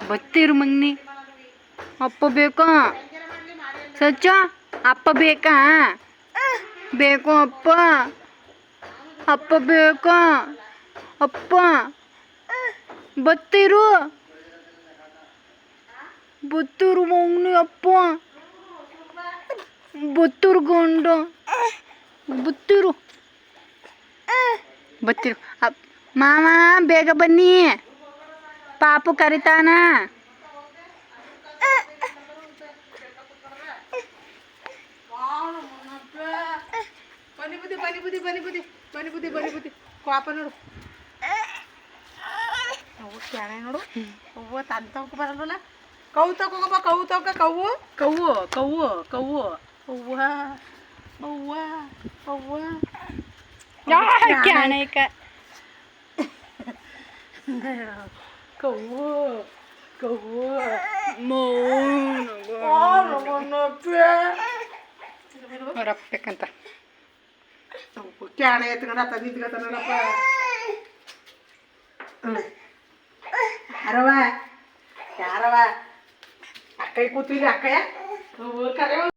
ಬತ್ತಿರು ಮಂಗ್ನಿ ಅಪ್ಪ ಬೇಕಾ ಸಚ್ಚ ಅಪ್ಪ ಬೇಕಾ ಬೇಕು ಅಪ್ಪ ಅಪ್ಪ ಬೇಕಾ ಅಪ್ಪ ಬತ್ತಿರು ಬತ್ತೂರು ಮಂಗ್ನಿ ಅಪ್ಪ ಬತ್ತೂರು ಗಂಡ ಬತ್ತಿರು ಬತ್ತಿರು ಮಾಮ ಬೇಗ ಬನ್ನಿ ಪಾಪು ಕರಿತಾನ ಬನ್ನಿ ಬುದ್ಧಿ ಬನ್ನಿ ಬುದ್ಧಿ ಬನ್ನಿ ಬುದ್ಧಿ ಬನ್ನಿ ಬುದ್ಧಿ ಬನ್ನಿ ಬುದ್ಧಿ ಪಾಪ ನೋಡು ಅವು ಕ್ಯಾಣೆ ನೋಡು ಅವ್ವ ತಂತವಕ್ಕೆ ಬರಲ್ಲ ಕವು ತಗೋಬ ಕವು ತಗೋ ಕವು ಕವು ಕವು ಕವು ಅವ್ವ ಅವ್ವ ಅವ್ವ ಕ್ಯಾಣೆಕ ಕವು ಕವು ರಪ್ಪಬೇಕಂತ ಕ್ಯಾಣೆ ಎತ್ಕೊಂಡ ತಂದಿದ್ಗತ್ತನಪ್ಪ ಯಾರವ ಯಾರವ ಅಕ್ಕ ಕೂತಿದ್ರಿ ಅಕ್ಕಯ್ಯ ಕರೆ